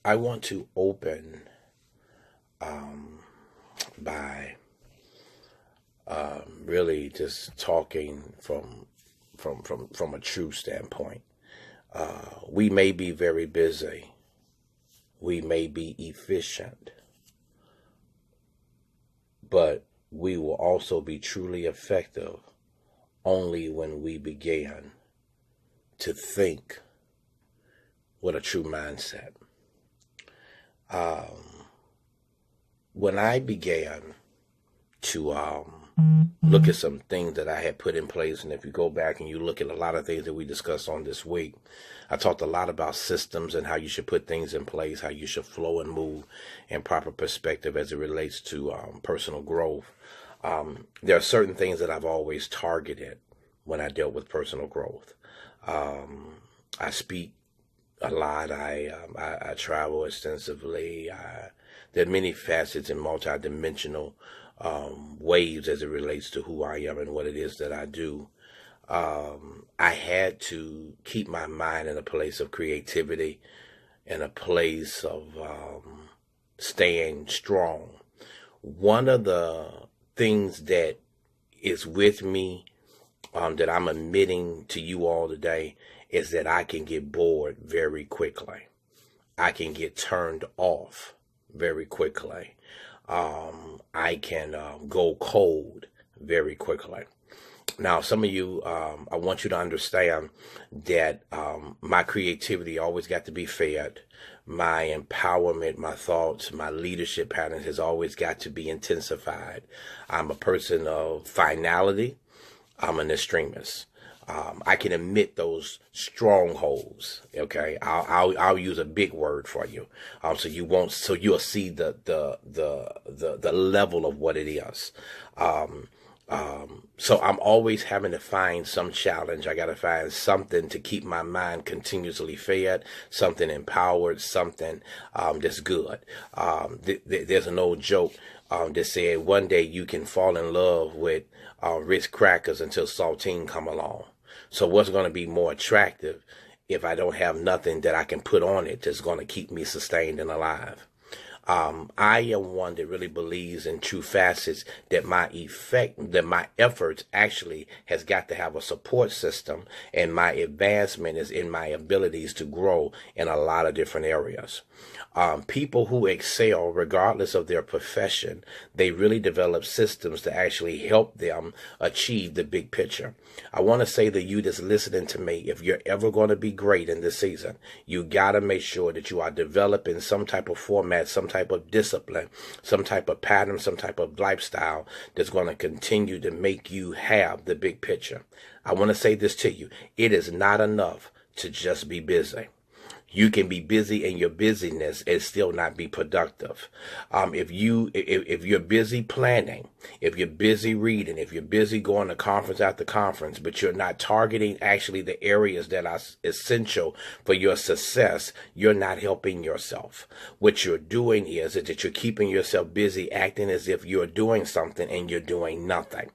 I want to open by really just talking from a true standpoint. We may be very busy. We may be efficient, but we will also be truly effective only when we begin to think with a true mindset. When I began to look at some things that I had put in place, and if you go back and you look at a lot of things that we discussed on this week, I talked a lot about systems and how you should put things in place, how you should flow and move in proper perspective as it relates to personal growth. There are certain things that I've always targeted when I dealt with personal growth. I speak a lot. I travel extensively. There are many facets and multidimensional waves as it relates to who I am and what it is that I do. I had to keep my mind in a place of creativity, in a place of staying strong. One of the things that is with me that I'm admitting to you all today is that I can get bored very quickly. I can get turned off very quickly. I can go cold very quickly. Now, some of you, I want you to understand that my creativity always got to be fed. My empowerment, my thoughts, my leadership patterns has always got to be intensified. I'm a person of finality. I'm an extremist. I can admit those strongholds. Okay, I'll use a big word for you. So you'll see the level of what it is. So I'm always having to find some challenge. I got to find something to keep my mind continuously fed, something empowered, something that's good. There's an old joke that said one day you can fall in love with Ritz crackers until saltine come along. So what's going to be more attractive if I don't have nothing that I can put on it that's going to keep me sustained and alive? I am one that really believes in true facets that my efforts actually has got to have a support system, and my advancement is in my abilities to grow in a lot of different areas. People who excel, regardless of their profession, they really develop systems to actually help them achieve the big picture. I want to say to you that's listening to me, if you're ever going to be great in this season, you got to make sure that you are developing some type of format, some type of discipline, some type of pattern, some type of lifestyle that's going to continue to make you have the big picture. I want to say this to you. It is not enough to just be busy. You can be busy in your busyness and still not be productive. If you're busy planning, if you're busy reading, if you're busy going to conference after conference, but you're not targeting actually the areas that are essential for your success, you're not helping yourself. What you're doing is that you're keeping yourself busy, acting as if you're doing something and you're doing nothing.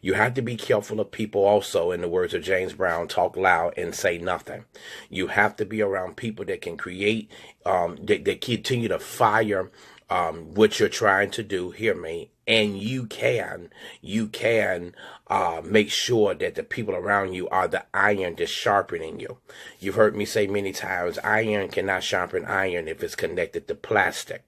You have to be careful of people also, in the words of James Brown, talk loud and say nothing. You have to be around people that can create, that continue to fire what you're trying to do, hear me, and you can make sure that the people around you are the iron that's sharpening you. You've heard me say many times, iron cannot sharpen iron if it's connected to plastic.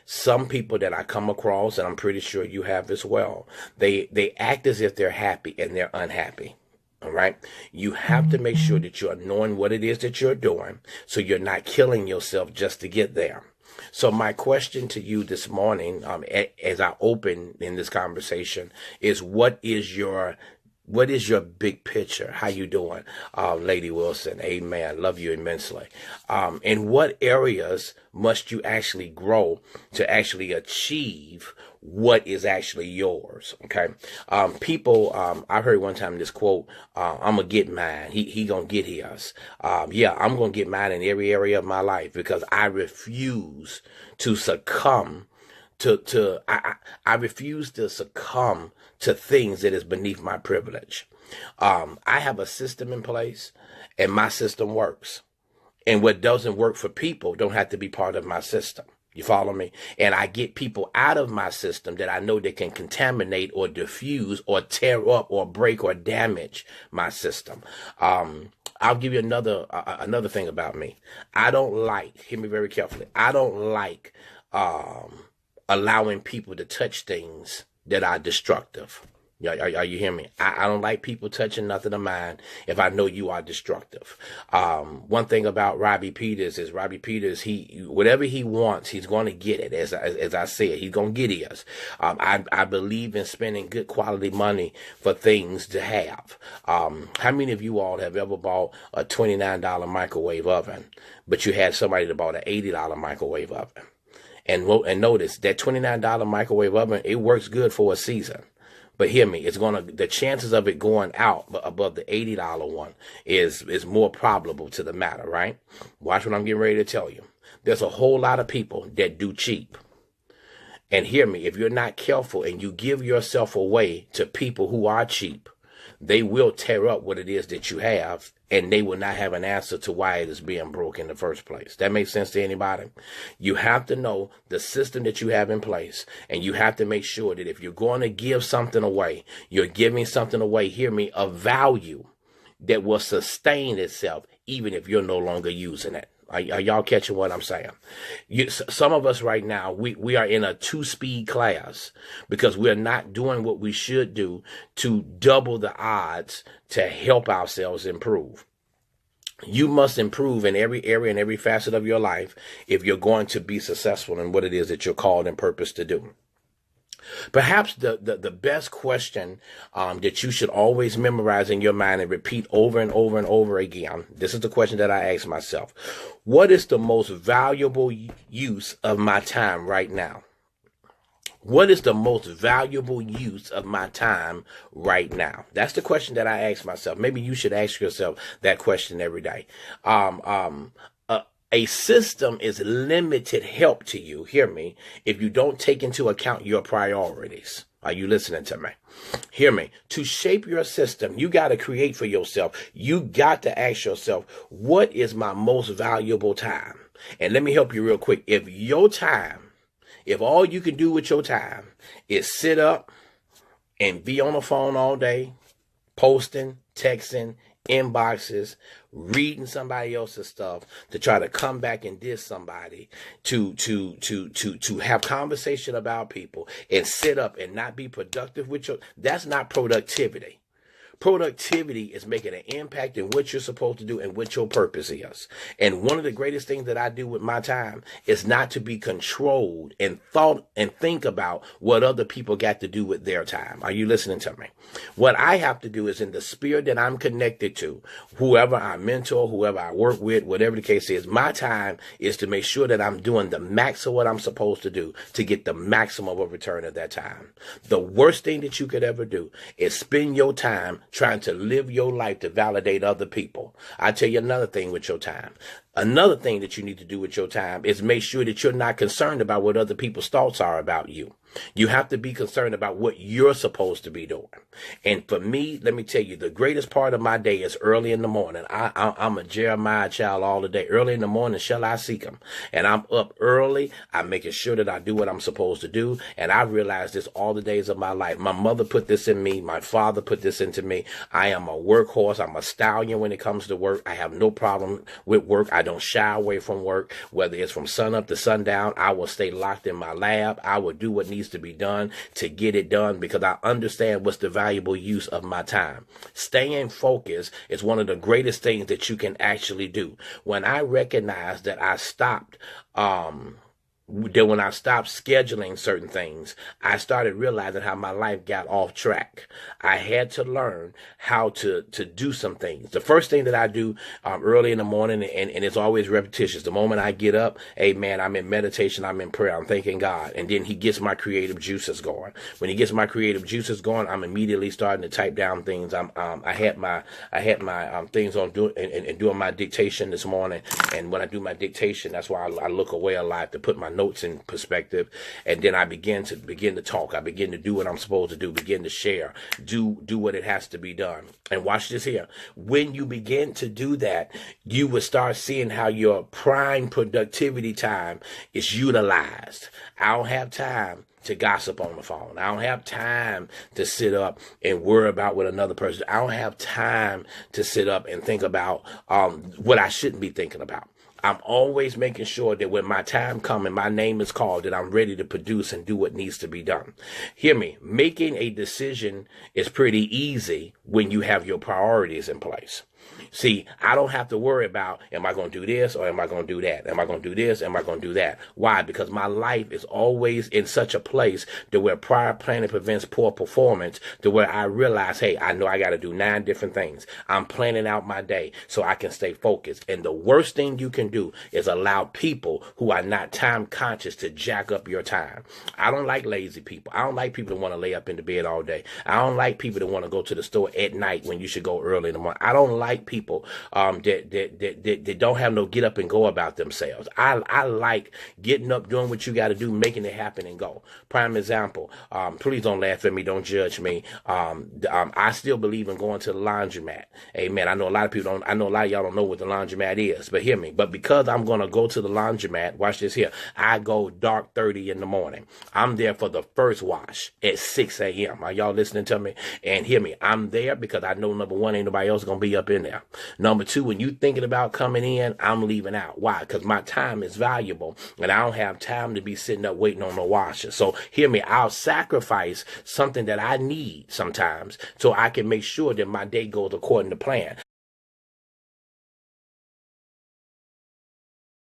Some people that I come across, and I'm pretty sure you have as well, they act as if they're happy and they're unhappy. All right. You have to make sure that you're knowing what it is that you're doing so you're not killing yourself just to get there. So my question to you this morning, as I open in this conversation, is what is your big picture? How you doing, Lady Wilson? Amen. Love you immensely. In what areas must you actually grow to actually achieve what is actually yours? Okay. I heard one time this quote, I'm gonna get mine. He gonna get his. Yeah, I'm gonna get mine in every area of my life because I refuse to succumb I refuse to succumb to things that is beneath my privilege. I have a system in place, and my system works. And what doesn't work for people don't have to be part of my system. You follow me? And I get people out of my system that I know that can contaminate or diffuse or tear up or break or damage my system. I'll give you another thing about me. I don't like, hear me very carefully, I don't like allowing people to touch things that are destructive. Are you hearing me? I don't like people touching nothing of mine if I know you are destructive. One thing about Robbie Peters is he whatever he wants, he's going to get it. As I said, he's going to get his. I believe in spending good quality money for things to have. How many of you all have ever bought a $29 microwave oven, but you had somebody that bought an $80 microwave oven? And notice that $29 microwave oven, it works good for a season. But hear me, the chances of it going out above the $80 one is more probable to the matter, right? Watch what I'm getting ready to tell you. There's a whole lot of people that do cheap. And hear me, if you're not careful and you give yourself away to people who are cheap, they will tear up what it is that you have, and they will not have an answer to why it is being broke in the first place. That makes sense to anybody? You have to know the system that you have in place, and you have to make sure that if you're going to give something away, you're giving something away, hear me, of value that will sustain itself even if you're no longer using it. Are y'all catching what I'm saying? Some of us right now, we are in a 2-speed class because we're not doing what we should do to double the odds to help ourselves improve. You must improve in every area and every facet of your life if you're going to be successful in what it is that you're called and purposed to do. Perhaps the best question that you should always memorize in your mind and repeat over and over and over again. This is the question that I ask myself. What is the most valuable use of my time right now? What is the most valuable use of my time right now? That's the question that I ask myself. Maybe you should ask yourself that question every day. A system is limited help to you, hear me, if you don't take into account your priorities. Are you listening to me? Hear me. To shape your system, you got to create for yourself. You got to ask yourself, what is my most valuable time? And let me help you real quick. If all you can do with your time is sit up and be on the phone all day, posting, texting, inboxes, reading somebody else's stuff to try to come back and diss somebody, to have conversation about people and sit up and not be productive that's not productivity. Productivity is making an impact in what you're supposed to do and what your purpose is. And one of the greatest things that I do with my time is not to be controlled and think about what other people got to do with their time. Are you listening to me? What I have to do is, in the spirit that I'm connected to, whoever I mentor, whoever I work with, whatever the case is, my time is to make sure that I'm doing the max of what I'm supposed to do to get the maximum of return of that time. The worst thing that you could ever do is spend your time trying to live your life to validate other people. I tell you another thing with your time. Another thing that you need to do with your time is make sure that you're not concerned about what other people's thoughts are about you. You have to be concerned about what you're supposed to be doing. And for me, let me tell you, the greatest part of my day is early in the morning. I'm a Jeremiah child all the day. Early in the morning, shall I seek him? And I'm up early. I'm making sure that I do what I'm supposed to do. And I realized this all the days of my life. My mother put this in me. My father put this into me. I am a workhorse. I'm a stallion when it comes to work. I have no problem with work. I don't shy away from work. Whether it's from sun up to sundown, I will stay locked in my lab. I will do what needs to be done to get it done because I understand what's the valuable use of my time. Staying focused is one of the greatest things that you can actually do. When I recognized that when I stopped scheduling certain things, I started realizing how my life got off track. I had to learn how to do some things. The first thing that I do early in the morning, and it's always repetitious. The moment I get up, amen, I'm in meditation, I'm in prayer, I'm thanking God. And then he gets my creative juices going. When he gets my creative juices going, I'm immediately starting to type down things. I had my things on doing my dictation this morning. And when I do my dictation, that's why I look away a lot to put my notes in perspective, and then I begin to talk. I begin to do what I'm supposed to do, begin to share, do what it has to be done. And watch this here. When you begin to do that, you will start seeing how your prime productivity time is utilized. I don't have time to gossip on the phone. I don't have time to sit up and worry about what another person. I don't have time to sit up and think about what I shouldn't be thinking about. I'm always making sure that when my time comes and my name is called, that I'm ready to produce and do what needs to be done. Hear me. Making a decision is pretty easy when you have your priorities in place. See, I don't have to worry about, am I going to do this or am I going to do that? Am I going to do this? Am I going to do that? Why? Because my life is always in such a place to where prior planning prevents poor performance, to where I realize, hey, I know I got to do 9 different things. I'm planning out my day so I can stay focused. And the worst thing you can do is allow people who are not time conscious to jack up your time. I don't like lazy people. I don't like people that want to lay up in the bed all day. I don't like people that want to go to the store at night when you should go early in the morning. I don't like people that don't have no get up and go about themselves. I like getting up, doing what you got to do, making it happen and go. Prime example, please don't laugh at me, don't judge me. I still believe in going to the laundromat. Amen. I know a lot of people don't. I know a lot of y'all don't know what the laundromat is, but hear me. But because I'm going to go to the laundromat, watch this here. I go dark 30 in the morning. I'm there for the first wash at 6 a.m. Are y'all listening to me? And hear me. I'm there because I know, number one, ain't nobody else going to be up in there. Number two, when you thinking about coming in, I'm leaving out. Why? Because my time is valuable and I don't have time to be sitting up waiting on the washer. So hear me. I'll sacrifice something that I need sometimes so I can make sure that my day goes according to plan.